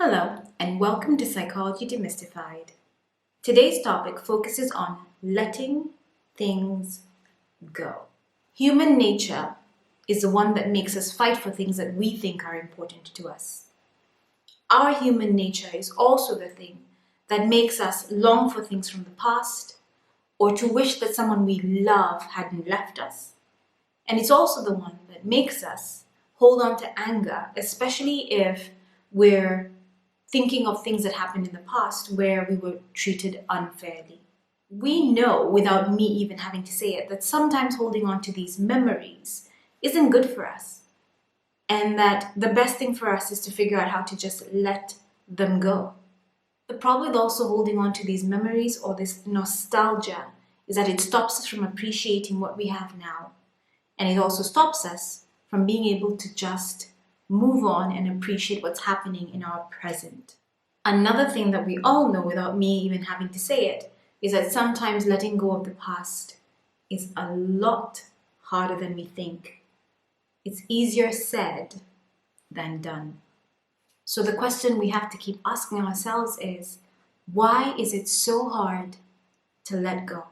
Hello, and welcome to Psychology Demystified. Today's topic focuses on letting things go. Human nature is the one that makes us fight for things that we think are important to us. Our human nature is also the thing that makes us long for things from the past or to wish that someone we love hadn't left us. And it's also the one that makes us hold on to anger, especially if we're thinking of things that happened in the past where we were treated unfairly. We know, without me even having to say it, that sometimes holding on to these memories isn't good for us. And that the best thing for us is to figure out how to just let them go. The problem with also holding on to these memories or this nostalgia is that it stops us from appreciating what we have now. And it also stops us from being able to just move on and appreciate what's happening in our present. Another thing that we all know without me even having to say it is that sometimes letting go of the past is a lot harder than we think. It's easier said than done. So the question we have to keep asking ourselves is, why is it so hard to let go?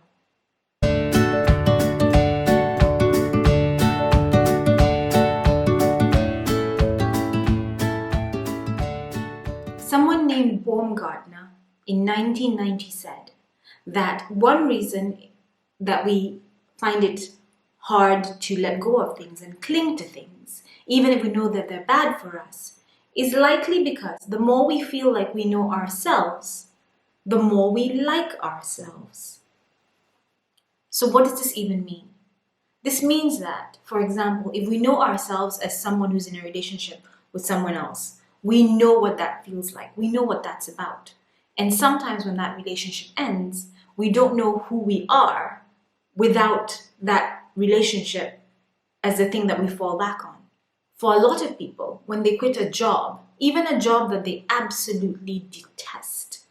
Someone named Baumgardner in 1990 said that one reason that we find it hard to let go of things and cling to things, even if we know that they're bad for us, is likely because the more we feel like we know ourselves, the more we like ourselves. So what does this even mean? This means that, for example, if we know ourselves as someone who's in a relationship with someone else, we know what that feels like. We know what that's about. And sometimes when that relationship ends, we don't know who we are without that relationship as the thing that we fall back on. For a lot of people, when they quit a job, even a job that they absolutely detest,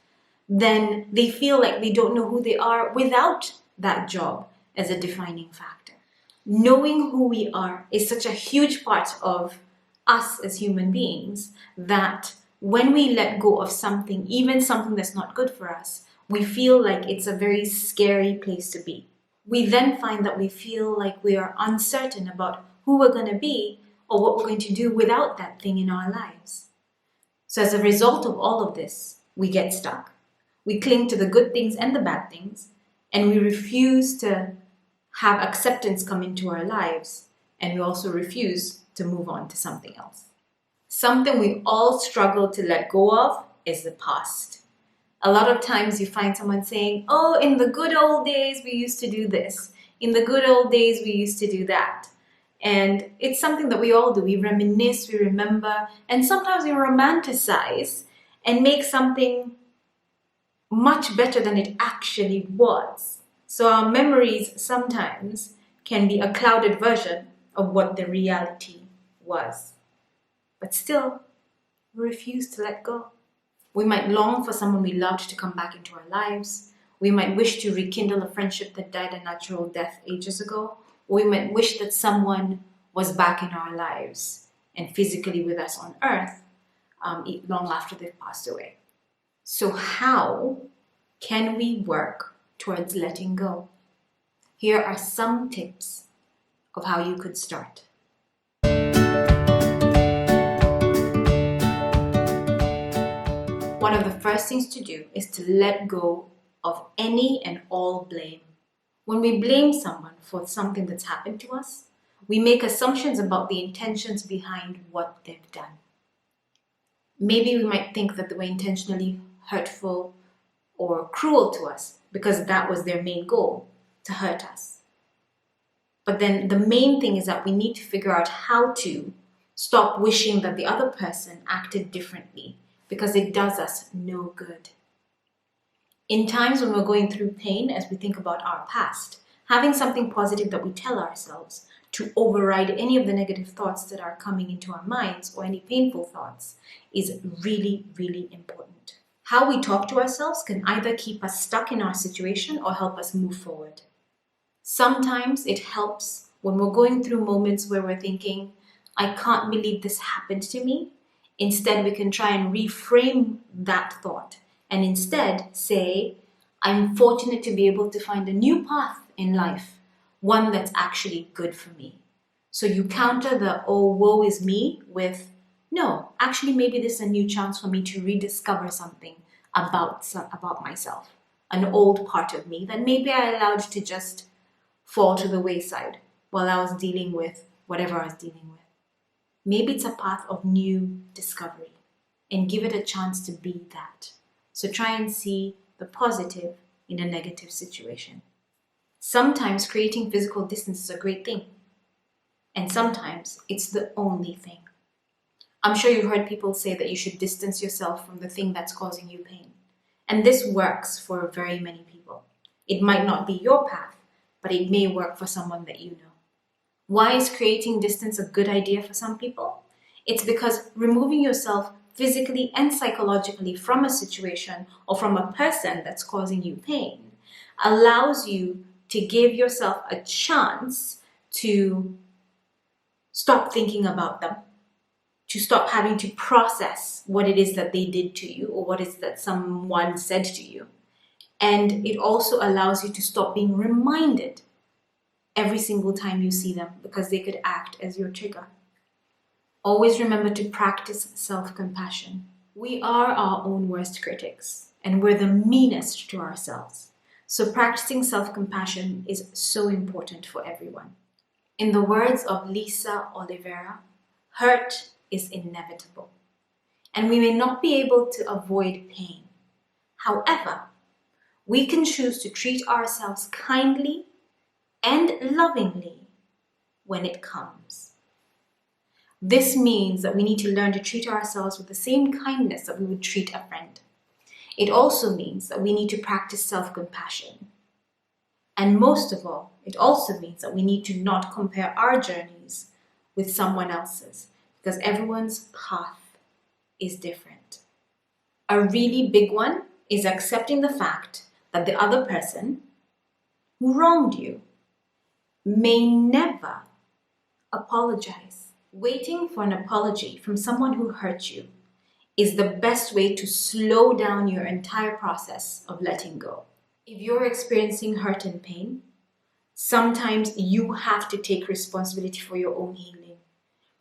then they feel like they don't know who they are without that job as a defining factor. Knowing who we are is such a huge part of us as human beings that when we let go of something, even something that's not good for us, we feel like it's a very scary place to be. We then find that we feel like we are uncertain about who we're going to be or what we're going to do without that thing in our lives. So as a result of all of this, we get stuck. We cling to the good things and the bad things, and we refuse to have acceptance come into our lives, and we also refuse to move on to something else. Something we all struggle to let go of is the past. A lot of times you find someone saying, oh, in the good old days we used to do this. In the good old days we used to do that. And it's something that we all do. We reminisce, we remember, and sometimes we romanticize and make something much better than it actually was. So our memories sometimes can be a clouded version of what the reality was. But still, we refuse to let go. We might long for someone we loved to come back into our lives. We might wish to rekindle a friendship that died a natural death ages ago. Or we might wish that someone was back in our lives and physically with us on earth long after they've passed away. So how can we work towards letting go? Here are some tips of how you could start. One of the first things to do is to let go of any and all blame. When we blame someone for something that's happened to us, we make assumptions about the intentions behind what they've done. Maybe we might think that they were intentionally hurtful or cruel to us because that was their main goal, to hurt us. But then the main thing is that we need to figure out how to stop wishing that the other person acted differently, because it does us no good. In times when we're going through pain, as we think about our past, having something positive that we tell ourselves to override any of the negative thoughts that are coming into our minds or any painful thoughts is really, really important. How we talk to ourselves can either keep us stuck in our situation or help us move forward. Sometimes it helps when we're going through moments where we're thinking, I can't believe this happened to me. Instead, we can try and reframe that thought and instead say, I'm fortunate to be able to find a new path in life, one that's actually good for me. So you counter the, oh, woe is me with, no, actually maybe this is a new chance for me to rediscover something about myself, an old part of me that maybe I allowed to just fall to the wayside while I was dealing with whatever I was dealing with. Maybe it's a path of new discovery, and give it a chance to be that. So try and see the positive in a negative situation. Sometimes creating physical distance is a great thing, and sometimes it's the only thing. I'm sure you've heard people say that you should distance yourself from the thing that's causing you pain. And this works for very many people. It might not be your path, but it may work for someone that you know. Why is creating distance a good idea for some people? It's because removing yourself physically and psychologically from a situation or from a person that's causing you pain allows you to give yourself a chance to stop thinking about them, to stop having to process what it is that they did to you or what it is that someone said to you. And it also allows you to stop being reminded every single time you see them, because they could act as your trigger. Always remember to practice self-compassion. We are our own worst critics, and we're the meanest to ourselves. So practicing self-compassion is so important for everyone. In the words of Lisa Oliveira, hurt is inevitable, and we may not be able to avoid pain. However, we can choose to treat ourselves kindly and lovingly when it comes. This means that we need to learn to treat ourselves with the same kindness that we would treat a friend. It also means that we need to practice self-compassion. And most of all, it also means that we need to not compare our journeys with someone else's, because everyone's path is different. A really big one is accepting the fact that the other person who wronged you may never apologize. Waiting for an apology from someone who hurt you is the best way to slow down your entire process of letting go. If you're experiencing hurt and pain, sometimes you have to take responsibility for your own healing.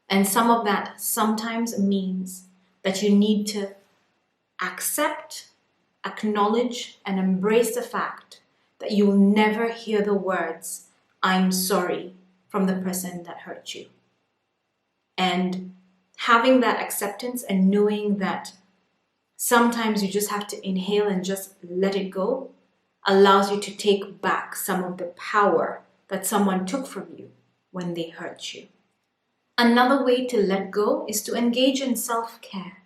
And some of that sometimes means that you need to accept, acknowledge, and embrace the fact that you will never hear the words, I'm sorry, from the person that hurt you. And having that acceptance and knowing that sometimes you just have to inhale and just let it go allows you to take back some of the power that someone took from you when they hurt you. Another way to let go is to engage in self-care.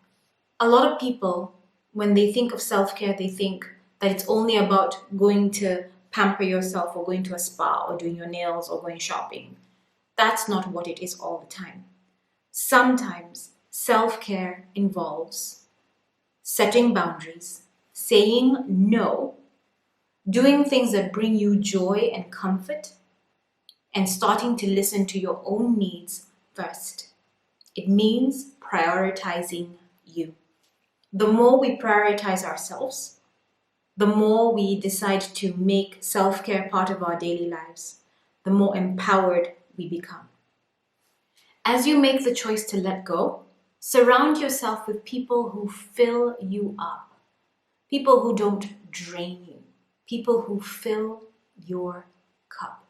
A lot of people, when they think of self-care, they think that it's only about going to pamper yourself or going to a spa or doing your nails or going shopping. That's not what it is all the time. Sometimes self-care involves setting boundaries, saying no, doing things that bring you joy and comfort, and starting to listen to your own needs first. It means prioritizing you. The more we prioritize ourselves, the more we decide to make self-care part of our daily lives, the more empowered we become. As you make the choice to let go, surround yourself with people who fill you up, people who don't drain you, people who fill your cup.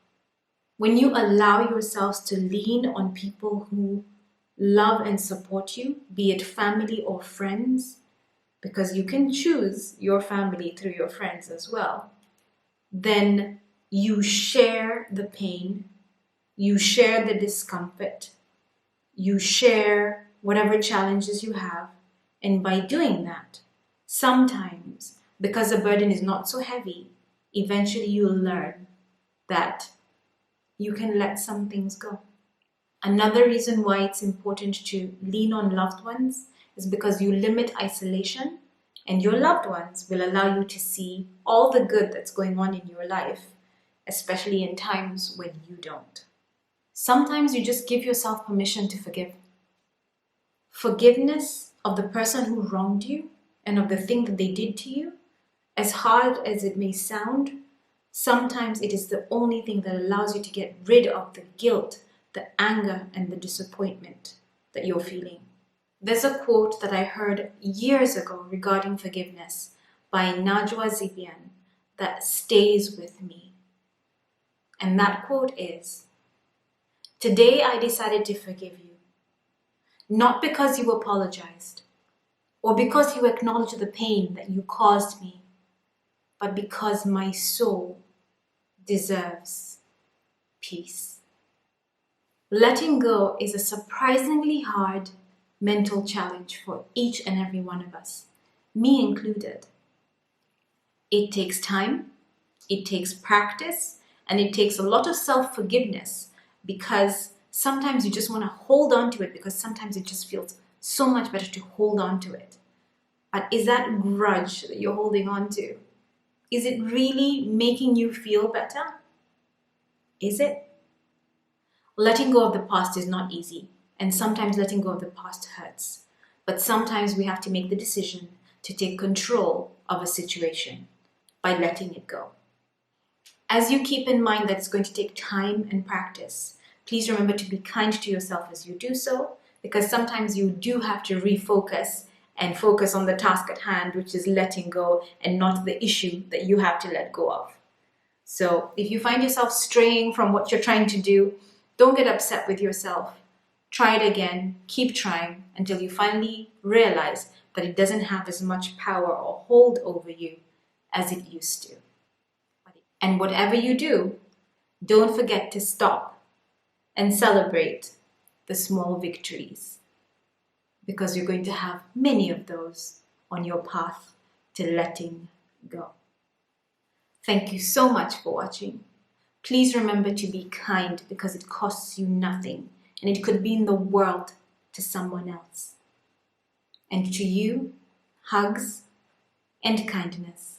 When you allow yourselves to lean on people who love and support you, be it family or friends, because you can choose your family through your friends as well, then you share the pain, you share the discomfort, you share whatever challenges you have, and by doing that, sometimes, because the burden is not so heavy, eventually you'll learn that you can let some things go. Another reason why it's important to lean on loved ones is because you limit isolation, and your loved ones will allow you to see all the good that's going on in your life, especially in times when you don't. Sometimes you just give yourself permission to forgive. Forgiveness of the person who wronged you and of the thing that they did to you, as hard as it may sound, sometimes it is the only thing that allows you to get rid of the guilt, the anger, and the disappointment that you're feeling. There's a quote that I heard years ago regarding forgiveness by Najwa Zebian that stays with me. And that quote is, "Today I decided to forgive you, not because you apologized or because you acknowledged the pain that you caused me, but because my soul deserves peace." Letting go is a surprisingly hard mental challenge for each and every one of us, me included. It takes time, it takes practice, and it takes a lot of self-forgiveness, because sometimes you just want to hold on to it because sometimes it just feels so much better to hold on to it. But is that grudge that you're holding on to, is it really making you feel better? Is it? Letting go of the past is not easy, and sometimes letting go of the past hurts. But sometimes we have to make the decision to take control of a situation by letting it go. As you keep in mind that it's going to take time and practice, please remember to be kind to yourself as you do so, because sometimes you do have to refocus and focus on the task at hand, which is letting go, and not the issue that you have to let go of. So if you find yourself straying from what you're trying to do, don't get upset with yourself. Try it again, keep trying until you finally realize that it doesn't have as much power or hold over you as it used to. And whatever you do, don't forget to stop and celebrate the small victories, because you're going to have many of those on your path to letting go. Thank you so much for watching. Please remember to be kind, because it costs you nothing and it could mean the world to someone else. And to you, hugs and kindness.